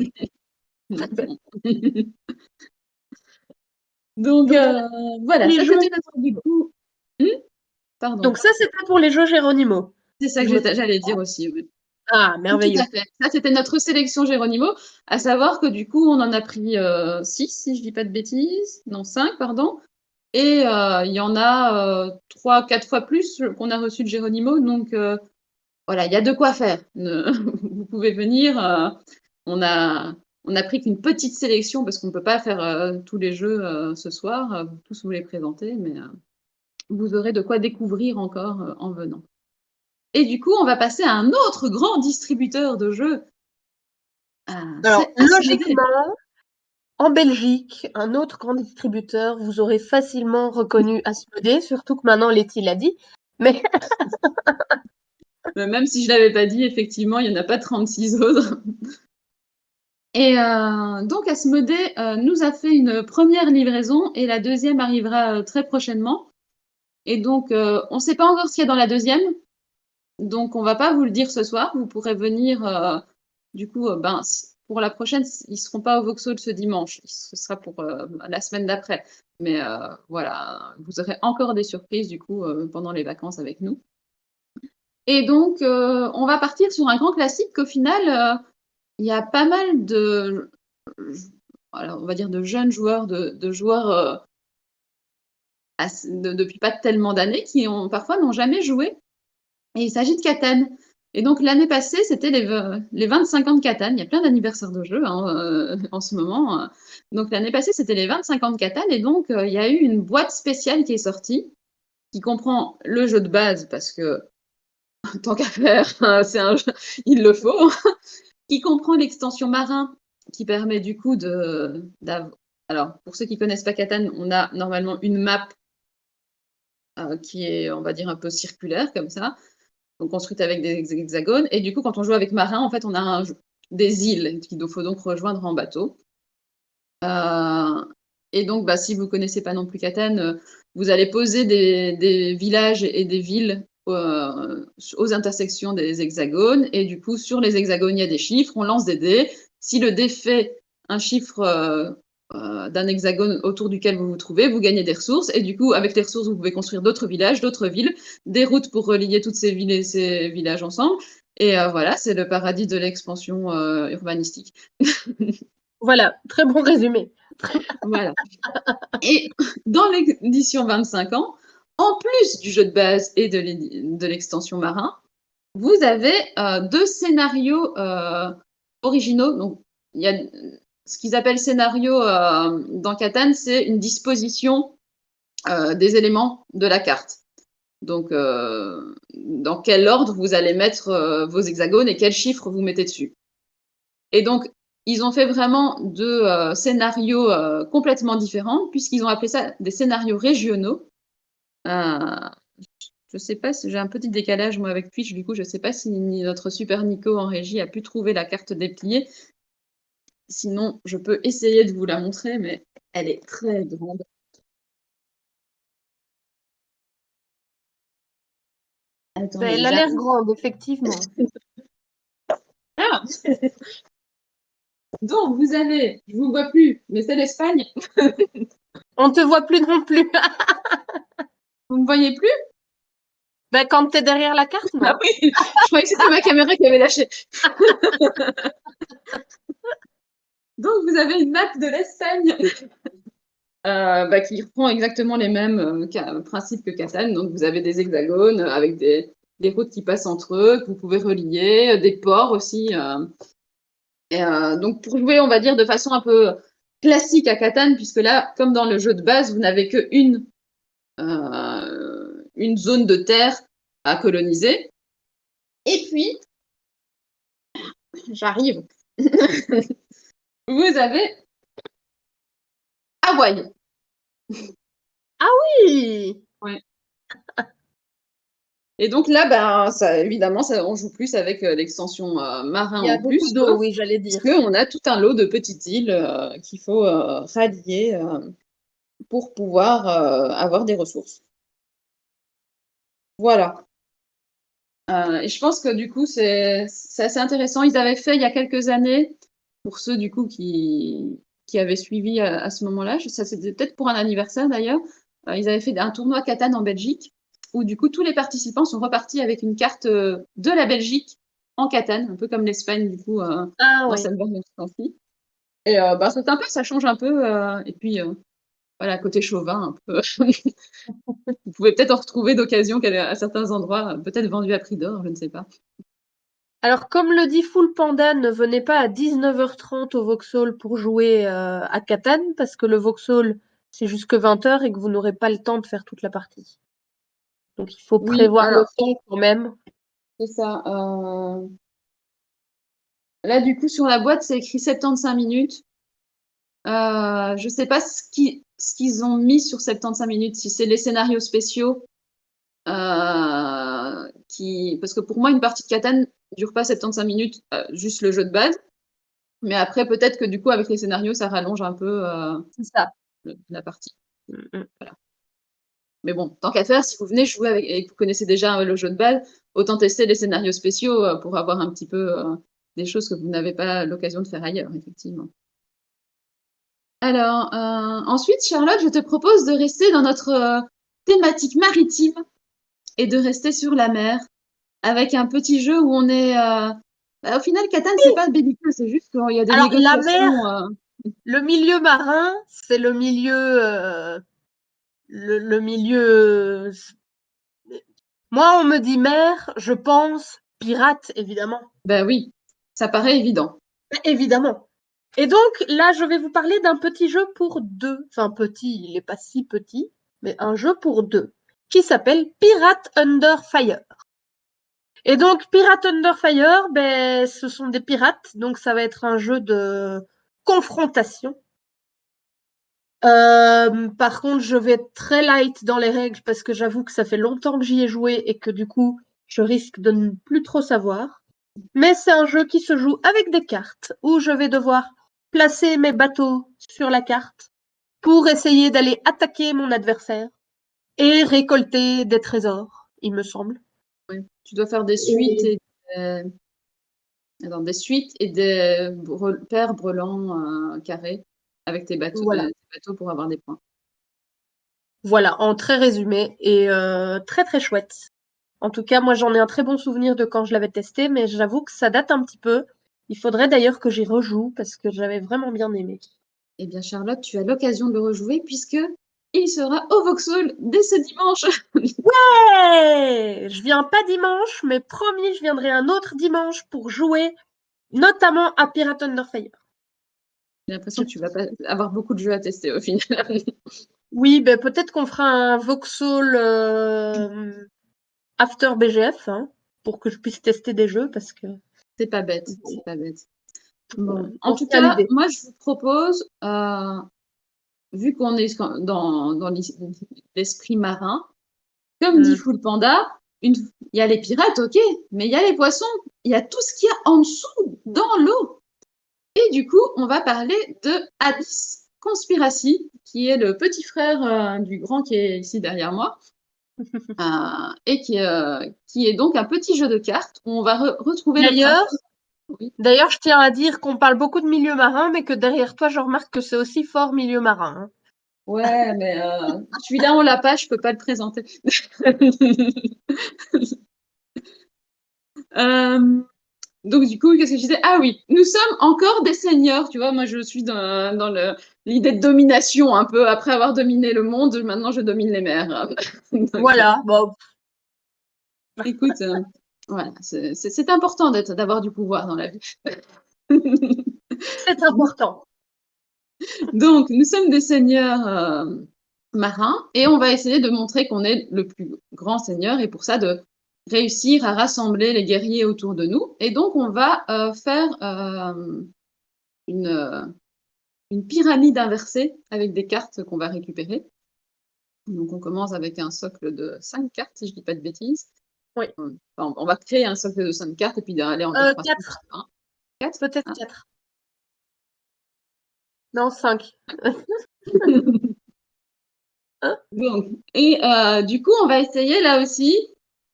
Donc, voilà, Les ça jeux... c'était notre du coup. Pardon. Donc ça, c'était pour les jeux Géronimo. C'est ça Si que je me trompe j'allais pas. dire aussi. Oui. Ah, Tout merveilleux. à fait. Ça, c'était notre sélection Géronimo, à savoir que du coup, on en a pris 6, si je dis pas de bêtises. Non, 5, pardon. Et il y en a 3, 4 fois plus qu'on a reçu de Géronimo. Donc, voilà, il y a de quoi faire. Vous pouvez venir. On a pris qu'une petite sélection parce qu'on ne peut pas faire tous les jeux ce soir, tous vous les présenter, mais vous aurez de quoi découvrir encore en venant. Et du coup, on va passer à un autre grand distributeur de jeux. Alors, C'est Asmodée. logiquement, en Belgique, un autre grand distributeur, vous aurez facilement reconnu Asmodée, surtout que maintenant Letty l'a dit. Mais Même si je ne l'avais pas dit, effectivement, il n'y en a pas 36 autres. Et donc, Asmodée nous a fait une première livraison et la deuxième arrivera très prochainement. Et donc, on ne sait pas encore ce qu'il y a dans la deuxième. Donc, on ne va pas vous le dire ce soir. Vous pourrez venir, du coup, pour la prochaine, ils ne seront pas au Vauxhall ce dimanche. Ce sera pour la semaine d'après. Mais voilà, vous aurez encore des surprises, du coup, pendant les vacances avec nous. Et donc, on va partir sur un grand classique qu'au final, il y a pas mal de, alors, on va dire de jeunes joueurs, de joueurs depuis pas tellement d'années qui parfois n'ont jamais joué. Et il s'agit de Catan. Et donc l'année passée, c'était les 25 ans de Catan. Il y a plein d'anniversaires de jeux en ce moment. Donc l'année passée, c'était les 25 ans de Catan. Et donc il y a eu une boîte spéciale qui est sortie, qui comprend le jeu de base, parce que tant qu'à faire, c'est un jeu, il le faut, qui comprend l'extension marin, qui permet du coup alors, pour ceux qui connaissent pas Catan, on a normalement une map qui est, on va dire, un peu circulaire, comme ça, donc construite avec des hexagones. Et du coup, quand on joue avec marin, en fait, on a des îles qu'il faut donc rejoindre en bateau. Et donc, si vous connaissez pas non plus Catan, vous allez poser des villages et des villes aux intersections des hexagones. Et du coup, sur les hexagones, il y a des chiffres. On lance des dés. Si le dé fait un chiffre d'un hexagone autour duquel vous vous trouvez, vous gagnez des ressources. Et du coup, avec les ressources, vous pouvez construire d'autres villages, d'autres villes, des routes pour relier toutes ces villes et ces villages ensemble. Et voilà, c'est le paradis de l'expansion urbanistique. voilà, très bon résumé. Voilà. Et dans l'édition 25 ans, en plus du jeu de base et de l'extension marin, vous avez 2 scénarios originaux. Donc, il y a ce qu'ils appellent scénario dans Catan, c'est une disposition des éléments de la carte. Donc, dans quel ordre vous allez mettre vos hexagones et quels chiffres vous mettez dessus. Et donc, ils ont fait vraiment 2 scénarios complètement différents, puisqu'ils ont appelé ça des scénarios régionaux. Je sais pas si j'ai un petit décalage, moi, avec Twitch, du coup, je sais pas si notre super Nico en régie a pu trouver la carte dépliée. Sinon, je peux essayer de vous la montrer, mais elle est très grande. Attendez, Elle a l'air grande, effectivement. Ah donc, vous avez, je vous vois plus, mais c'est l'Espagne. On te voit plus non plus. Vous me voyez plus? Ben, quand t'es derrière la carte, non. Ah oui, je croyais que c'était ma caméra qui avait lâché. Donc, vous avez une map de l'Espagne qui reprend exactement les mêmes principes que Catan. Donc, vous avez des hexagones avec des routes qui passent entre eux, que vous pouvez relier, des ports aussi. Donc, pour jouer, on va dire, de façon un peu classique à Catan, puisque là, comme dans le jeu de base, vous n'avez qu'une une zone de terre à coloniser. Et puis, j'arrive. Vous avez Hawaï. Oui. Ouais. Et donc là, ben, ça, évidemment, ça, on joue plus avec l'extension marin Il y a en beaucoup plus, d'eau, oui, j'allais dire. puisqu'on a tout un lot de petites îles qu'il faut rallier pour pouvoir avoir des ressources. Voilà. Et je pense que du coup, c'est assez intéressant. Ils avaient fait il y a quelques années, pour ceux du coup qui avaient suivi à ce moment-là, ça c'était peut-être pour un anniversaire d'ailleurs, ils avaient fait un tournoi Catan en Belgique, où du coup tous les participants sont repartis avec une carte de la Belgique en Catan, un peu comme l'Espagne du coup Ah dans oui. cette version-ci. Et bah, c'est sympa, ça change un peu. Et puis voilà, côté chauvin un peu. Vous pouvez peut-être en retrouver d'occasion à certains endroits, peut-être vendus à prix d'or, je ne sais pas. Alors, comme le dit Full Panda, ne venez pas à 19h30 au Vauxhall pour jouer à Catan, parce que le Vauxhall, c'est jusque 20h et que vous n'aurez pas le temps de faire toute la partie. Donc, il faut Oui, prévoir le alors, temps quand même. c'est ça. Là, du coup, sur la boîte, c'est écrit 75 minutes. Je ne sais pas ce qu'ils ont mis sur 75 minutes, si c'est les scénarios spéciaux. Parce que pour moi, une partie de Catan ne dure pas 75 minutes, juste le jeu de base. Mais après, peut-être que du coup, avec les scénarios, ça rallonge un peu C'est ça. la partie. Mm. Mais bon, tant qu'à faire, si vous venez jouer avec, et que vous connaissez déjà le jeu de base, autant tester les scénarios spéciaux pour avoir un petit peu des choses que vous n'avez pas l'occasion de faire ailleurs, effectivement. Alors, ensuite, Charlotte, je te propose de rester dans notre thématique maritime et de rester sur la mer avec un petit jeu où on est. Au final, Catan, c'est pas belliqueux, c'est juste qu'il y a des Alors, la mer, négociations. le milieu marin, c'est le milieu, le milieu. Moi, on me dit mer, je pense pirate, évidemment. Ben oui, ça paraît évident. Évidemment. Et donc, là, je vais vous parler d'un petit jeu pour deux. Enfin, petit, il n'est pas si petit, mais un jeu pour deux, qui s'appelle Pirate Under Fire. Et donc, Pirate Under Fire, ben, ce sont des pirates, donc ça va être un jeu de confrontation. Par contre, je vais être très light dans les règles parce que j'avoue que ça fait longtemps que j'y ai joué et que du coup, je risque de ne plus trop savoir. Mais c'est un jeu qui se joue avec des cartes où je vais devoir placer mes bateaux sur la carte pour essayer d'aller attaquer mon adversaire et récolter des trésors, il me semble. Ouais. Tu dois faire des suites Et des suites et des paires brelans carrés avec voilà, tes bateaux pour avoir des points. voilà, en très résumé et très très chouette. En tout cas, moi j'en ai un très bon souvenir de quand je l'avais testé, mais j'avoue que ça date un petit peu. Il faudrait d'ailleurs que j'y rejoue parce que j'avais vraiment bien aimé. Eh bien, Charlotte, tu as l'occasion de le rejouer puisque il sera au Vauxhall dès ce dimanche. Ouais, je viens pas dimanche, mais promis, je viendrai un autre dimanche pour jouer, notamment à Pirate Under Fire. J'ai l'impression que tu vas pas avoir beaucoup de jeux à tester au final. Oui, ben peut-être qu'on fera un Vauxhall After BGF, hein, pour que je puisse tester des jeux parce que C'est pas bête, c'est pas bête. Bon, en on tout tient cas, l'idée. moi, je vous propose, vu qu'on est dans l'esprit marin, comme dit Mm. Full Panda, il y a les pirates, ok, mais il y a les poissons, il y a tout ce qu'il y a en dessous, dans l'eau. Et du coup, on va parler de Abyss Conspiracy, qui est le petit frère du grand qui est ici derrière moi, et qui est donc un petit jeu de cartes où on va retrouver le D'ailleurs, principe. Oui. d'ailleurs, je tiens à dire qu'on parle beaucoup de milieu marin, mais que derrière toi, je remarque que c'est aussi fort milieu marin, hein. Ouais, mais celui-là, on l'a pas, je peux pas le présenter. Euh, donc, du coup, qu'est-ce que je disais? Ah oui, nous sommes encore des seigneurs, tu vois. Moi, je suis dans l'idée de domination un peu. Après avoir dominé le monde, maintenant, je domine les mers. Donc, Voilà, bon, écoute, voilà, c'est important d'avoir du pouvoir dans la vie. c'est important. Donc, nous sommes des seigneurs marins et on va essayer de montrer qu'on est le plus grand seigneur et pour ça de réussir à rassembler les guerriers autour de nous. Et donc, on va faire une, une pyramide inversée avec des cartes qu'on va récupérer. Donc, on commence avec un socle de 5 cartes, si je ne dis pas de bêtises. Oui. Enfin, on va créer un socle de 5 cartes et puis d'aller en décroissant. 4, 4. peut-être 4. Non, 5. Hein? Donc, et du coup, on va essayer là aussi,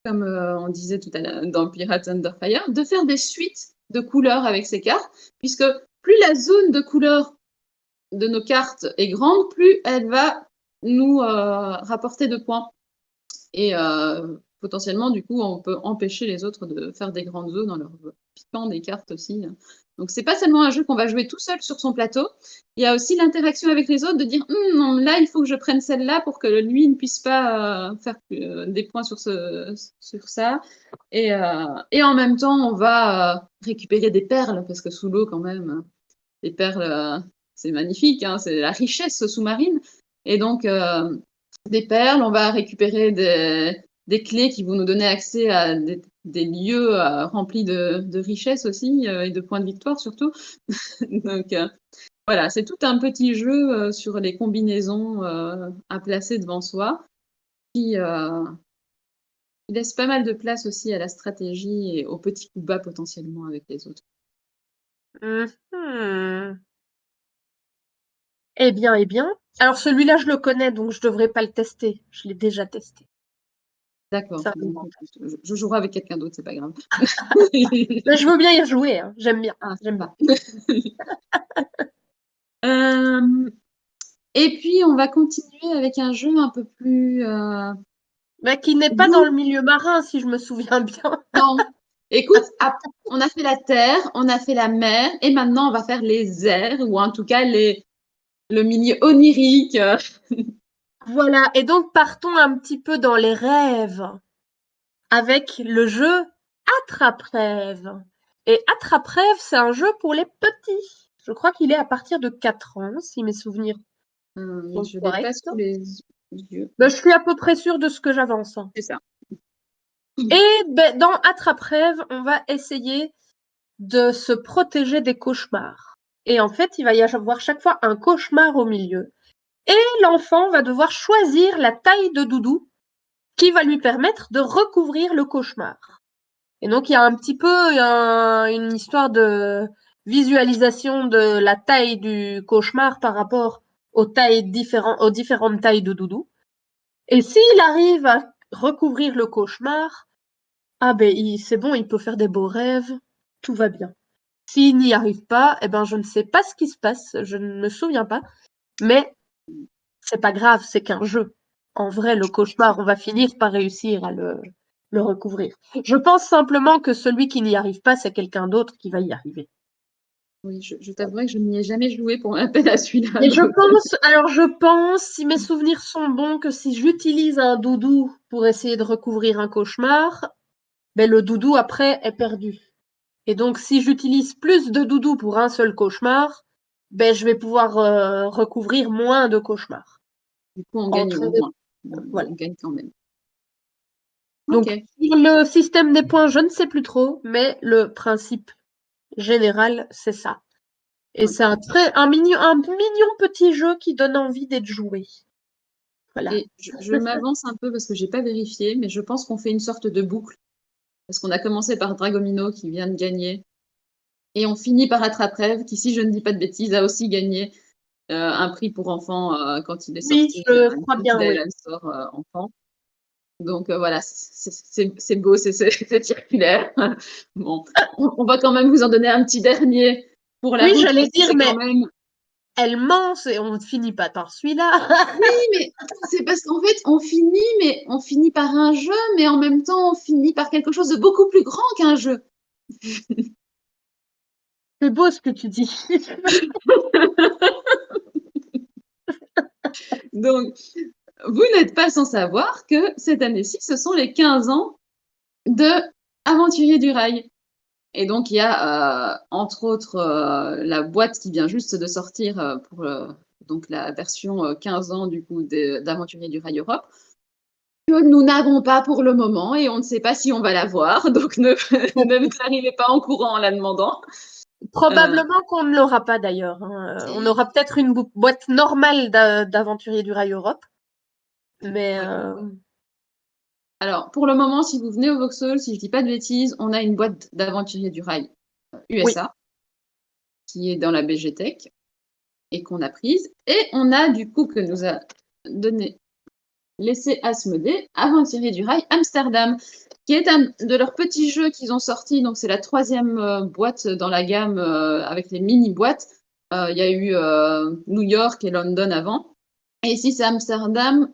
comme on disait tout à l'heure dans Pirates Under Fire, de faire des suites de couleurs avec ces cartes, puisque plus la zone de couleurs de nos cartes est grande, plus elle va nous rapporter de points. Et potentiellement, du coup, on peut empêcher les autres de faire des grandes zones en leur piquant des cartes aussi. Donc, c'est pas seulement un jeu qu'on va jouer tout seul sur son plateau. Il y a aussi l'interaction avec les autres de dire non, là, il faut que je prenne celle-là pour que lui ne puisse pas faire des points sur ça. Et en même temps, on va récupérer des perles parce que sous l'eau, quand même, les perles, c'est magnifique. Hein, c'est la richesse sous-marine. Et donc, des perles, on va récupérer des clés qui vont nous donner accès à des lieux remplis de richesses aussi et de points de victoire surtout. Donc voilà, c'est tout un petit jeu sur les combinaisons à placer devant soi qui laisse pas mal de place aussi à la stratégie et aux petits coups bas potentiellement avec les autres. Mhm. Eh bien, eh bien. Alors celui-là, je le connais, donc je devrais pas le tester. Je l'ai déjà testé. D'accord, Ça donc, je jouerai avec quelqu'un d'autre, c'est pas grave. Mais je veux bien y rejouer, hein. J'aime bien. Ah, J'aime ça bien. va. Et puis, on va continuer avec un jeu un peu plus Mais qui n'est pas dans doux. le milieu marin, si je me souviens bien. Non. Écoute, on a fait la terre, on a fait la mer, et maintenant on va faire les airs, ou en tout cas le milieu onirique. Voilà. Et donc, partons un petit peu dans les rêves avec le jeu Attrape-rêve. Et Attrape-rêve, c'est un jeu pour les petits. Je crois qu'il est à partir de 4 ans, si mes souvenirs sont Je l'ai pas corrects. sous les yeux. Ben, je suis à peu près sûre de ce que j'avance. C'est ça. Et ben, dans Attrape-rêve, on va essayer de se protéger des cauchemars. Et en fait, il va y avoir chaque fois un cauchemar au milieu. Et l'enfant va devoir choisir la taille de doudou qui va lui permettre de recouvrir le cauchemar. Et donc, il y a un petit peu une histoire de visualisation de la taille du cauchemar par rapport aux différentes tailles de doudou. Et s'il arrive à recouvrir le cauchemar, ah ben c'est bon, il peut faire des beaux rêves, tout va bien. S'il n'y arrive pas, eh ben je ne sais pas ce qui se passe, je ne me souviens pas, mais c'est pas grave, c'est qu'un jeu. En vrai, le cauchemar, on va finir par réussir à le recouvrir. Je pense simplement que celui qui n'y arrive pas, c'est quelqu'un d'autre qui va y arriver. Oui, je t'avouerai que je n'y ai jamais joué pour la peine à celui-là. Mais je pense, si mes souvenirs sont bons, que si j'utilise un doudou pour essayer de recouvrir un cauchemar, ben le doudou après est perdu. Et donc, si j'utilise plus de doudou pour un seul cauchemar, ben je vais pouvoir recouvrir moins de cauchemars. Du coup, on gagne Entre au moins. voilà. On gagne quand même. Donc, Ok. sur le système des points, je ne sais plus trop, mais le principe général, c'est ça. Et Ouais. c'est un mignon petit jeu qui donne envie d'être joué. Voilà. Et je m'avance un peu parce que j'ai pas vérifié, mais je pense qu'on fait une sorte de boucle. Parce qu'on a commencé par Dragomino qui vient de gagner. Et on finit par Attrape-Rêve qui, si je ne dis pas de bêtises, a aussi gagné un prix pour enfants quand il est Oui, sorti. je Une crois bien, oui. elle sort enfant. Donc voilà, c'est beau, c'est circulaire. Bon, on va quand même vous en donner un petit dernier pour la Oui, route j'allais parce que dire, c'est quand mais même Elle ment, on ne finit pas par celui-là. Oui, mais c'est parce qu'en fait, on finit par un jeu, mais en même temps, on finit par quelque chose de beaucoup plus grand qu'un jeu. C'est beau ce que tu dis. Donc, vous n'êtes pas sans savoir que cette année-ci, ce sont les 15 ans de Aventurier du Rail. Et donc, il y a, entre autres, la boîte qui vient juste de sortir pour donc la version 15 ans du coup d'Aventurier du Rail Europe, que nous n'avons pas pour le moment et on ne sait pas si on va l'avoir. Donc, ne vous arrivez pas en courant en la demandant. Probablement qu'on ne l'aura pas d'ailleurs. Hein. On aura peut-être une boîte normale d'Aventurier du Rail Europe. Mais Alors, pour le moment, si vous venez au Vauxhall, si je dis pas de bêtises, on a une boîte d'Aventurier du Rail oui, USA qui est dans la BG Tech et qu'on a prise. Et on a du coup que nous a donné laissé Asmodée Aventurier du Rail Amsterdam, qui est un de leurs petits jeux qu'ils ont sorti. Donc c'est la troisième boîte dans la gamme avec les mini-boîtes. Il y a eu New York et London avant. Et ici c'est Amsterdam.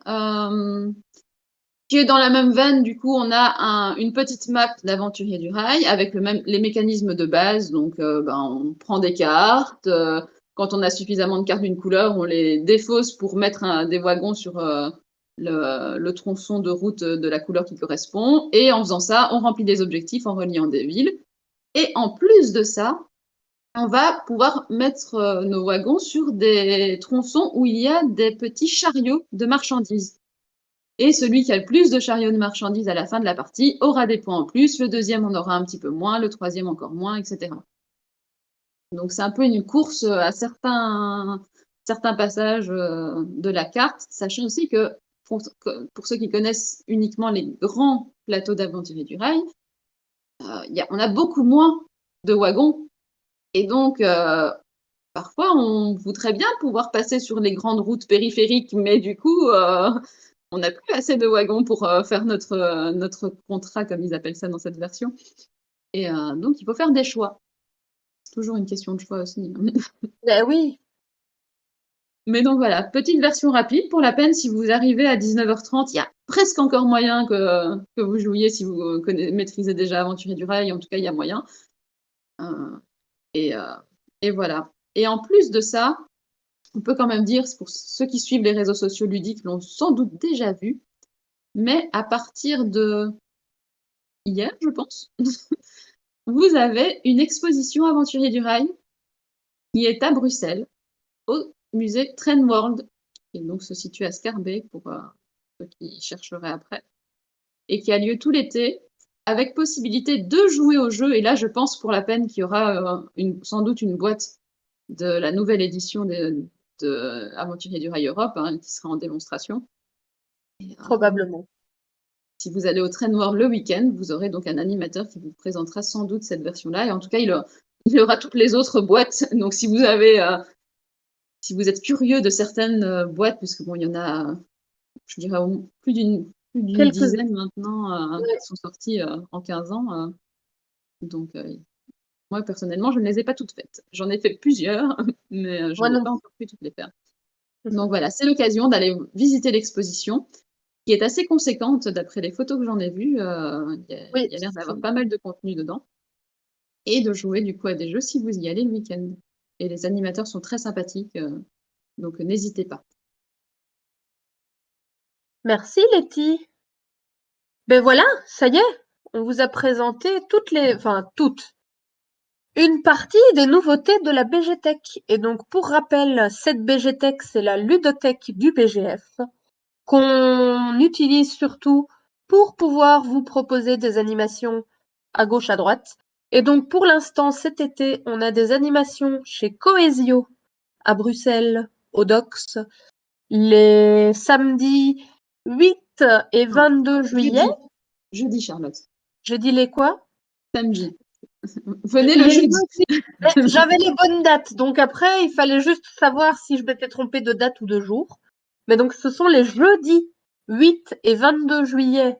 Qui est dans la même veine, du coup, on a une petite map d'Aventurier du Rail avec les mécanismes de base. Donc, on prend des cartes. Quand on a suffisamment de cartes d'une couleur, on les défausse pour mettre des wagons sur le tronçon de route de la couleur qui correspond. Et en faisant ça, on remplit des objectifs en reliant des villes. Et en plus de ça, on va pouvoir mettre nos wagons sur des tronçons où il y a des petits chariots de marchandises. Et celui qui a le plus de chariots de marchandises à la fin de la partie aura des points en plus. Le deuxième en aura un petit peu moins, le troisième encore moins, etc. Donc c'est un peu une course à certains passages de la carte, sachant aussi que pour ceux qui connaissent uniquement les grands plateaux d'Aventurier du Rail, on a beaucoup moins de wagons. Et donc, parfois, on voudrait bien pouvoir passer sur les grandes routes périphériques, mais du coup, on n'a plus assez de wagons pour faire notre contrat, comme ils appellent ça dans cette version. Et donc, il faut faire des choix. C'est toujours une question de choix aussi. ben oui. Mais donc voilà, petite version rapide. Pour la peine, si vous arrivez à 19h30, il y a presque encore moyen que vous jouiez si vous maîtrisez déjà Aventurier du Rail. En tout cas, il y a moyen. Euh, et, euh, et voilà. Et en plus de ça, on peut quand même dire, pour ceux qui suivent les réseaux sociaux ludiques, l'ont sans doute déjà vu, mais à partir de hier, je pense, vous avez une exposition Aventurier du Rail qui est à Bruxelles, au musée Train World, qui donc se situe à Scarbeck pour ceux qui chercheraient après, et qui a lieu tout l'été, avec possibilité de jouer au jeu. Et là, je pense pour la peine qu'il y aura sans doute une boîte de la nouvelle édition de Aventurier du Rail Europe, hein, qui sera en démonstration. Et, Probablement. si vous allez au Train World le week-end, vous aurez donc un animateur qui vous présentera sans doute cette version-là. Et en tout cas, il aura toutes les autres boîtes. Donc, si vous êtes curieux de certaines boîtes, puisque bon, il y en a, je dirais, plus d'une Quelques-unes. dizaine maintenant Ouais. qui sont sorties en 15 ans. Donc, moi, personnellement, je ne les ai pas toutes faites. J'en ai fait plusieurs, mais je Moi n'ai non pas plus. encore pu toutes les faire. Donc voilà, c'est l'occasion d'aller visiter l'exposition, qui est assez conséquente d'après les photos que j'en ai vues. Il Oui. y a l'air d'avoir pas mal de contenu dedans. Et de jouer du coup à des jeux si vous y allez le week-end. Et les animateurs sont très sympathiques, donc n'hésitez pas. Merci Letty. Ben voilà, ça y est, on vous a présenté toutes, une partie des nouveautés de la BGTech. Et donc, pour rappel, cette BGTech, c'est la ludothèque du BGF, qu'on utilise surtout pour pouvoir vous proposer des animations à gauche, à droite. Et donc, pour l'instant, cet été, on a des animations chez Coesio, à Bruxelles, au Docks, les samedis 8 et Non, 22 juillet. jeudi, Charlotte. Je dis les quoi? Samedi. Venez le Les jeudi. jeudis. J'avais les bonnes dates, donc après, il fallait juste savoir si je m'étais trompée de date ou de jour. Mais donc, ce sont les jeudis 8 et 22 juillet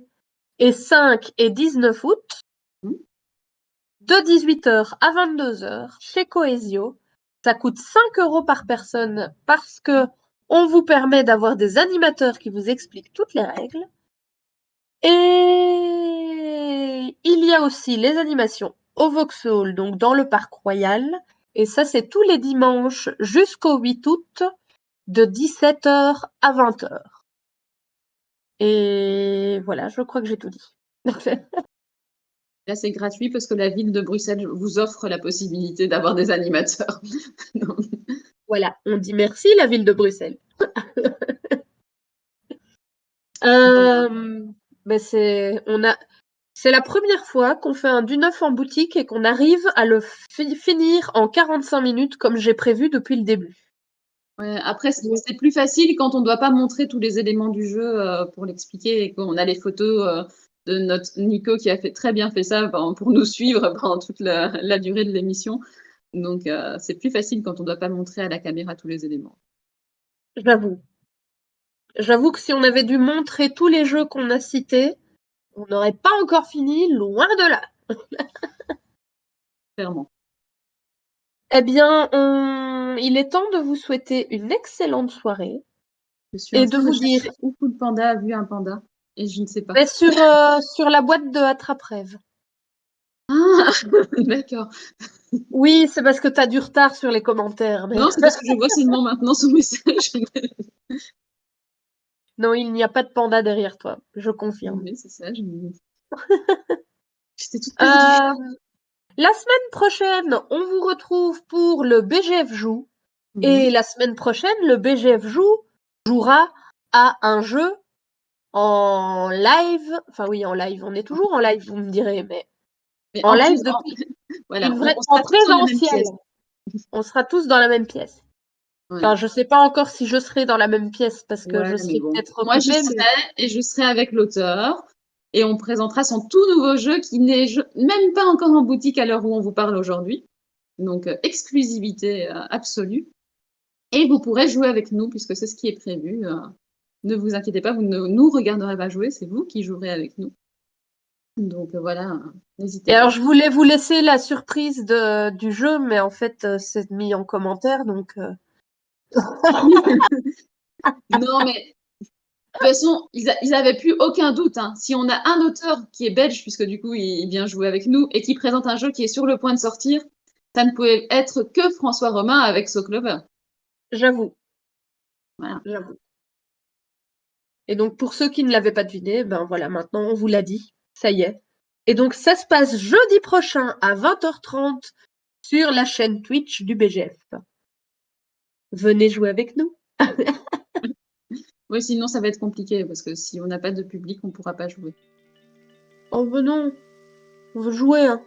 et 5 et 19 août, de 18h à 22h, chez Coesio. Ça coûte 5 € par personne parce que on vous permet d'avoir des animateurs qui vous expliquent toutes les règles. Et il y a aussi les animations au Vauxhall, donc dans le parc royal. Et ça, c'est tous les dimanches jusqu'au 8 août de 17h à 20h. Et voilà, je crois que j'ai tout dit. Là, c'est gratuit parce que la ville de Bruxelles vous offre la possibilité d'avoir des animateurs. Donc, Voilà, on dit merci la ville de Bruxelles. Ben c'est la première fois qu'on fait un du neuf en boutique et qu'on arrive à le finir en 45 minutes comme j'ai prévu depuis le début. ouais, après, c'est plus facile quand on ne doit pas montrer tous les éléments du jeu pour l'expliquer et qu'on a les photos de notre Nico qui a très bien fait ça pour nous suivre pendant toute la durée de l'émission. Donc, c'est plus facile quand on ne doit pas montrer à la caméra tous les éléments. J'avoue. J'avoue que si on avait dû montrer tous les jeux qu'on a cités, on n'aurait pas encore fini, loin de là. Clairement. Eh bien, il est temps de vous souhaiter une excellente soirée Je suis et en de train de vous dire chercher où le panda a vu un panda et je ne sais pas. sur la boîte de Attrape-Rêve. Ah, d'accord. Oui, c'est parce que tu as du retard sur les commentaires. Mais... Non, c'est parce que je vois seulement maintenant son message. Non, il n'y a pas de panda derrière toi, je confirme. Oui, c'est ça. J'étais toute perdue. La semaine prochaine, on vous retrouve pour le BGF Joue. Et la semaine prochaine, le BGF jouera à un jeu en live. Enfin oui, en live. On est toujours en live, vous me direz, mais Mais en live depuis voilà, on en sera tous dans la même présentiel. pièce. On sera tous dans la même pièce. Ouais. Enfin, je sais pas encore si je serai dans la même pièce parce que je Ouais, mais serai bon. peut-être Moi, j'y occupée. serai et je serai avec l'auteur et on présentera son tout nouveau jeu qui n'est même pas encore en boutique à l'heure où on vous parle aujourd'hui. Donc, exclusivité absolue. Et vous pourrez jouer avec nous puisque c'est ce qui est prévu. Ne vous inquiétez pas, vous ne nous regarderez pas jouer, c'est vous qui jouerez avec nous. Donc voilà, n'hésitez Et pas. alors, je voulais vous laisser la surprise du jeu, mais en fait, c'est mis en commentaire, donc. Non, mais de toute façon, ils avaient plus aucun doute. Hein. Si on a un auteur qui est belge, puisque du coup il vient jouer avec nous, et qui présente un jeu qui est sur le point de sortir, ça ne pouvait être que François Romain avec So Clover. J'avoue, Voilà. j'avoue. Et donc, pour ceux qui ne l'avaient pas deviné, ben voilà, maintenant on vous l'a dit, ça y est. Et donc, ça se passe jeudi prochain à 20h30 sur la chaîne Twitch du BGF. Venez jouer avec nous. Oui, sinon ça va être compliqué, parce que si on n'a pas de public, on ne pourra pas jouer. Oh ben non, on veut jouer, hein.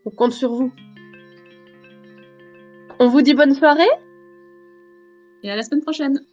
On compte sur vous. On vous dit bonne soirée. Et à la semaine prochaine!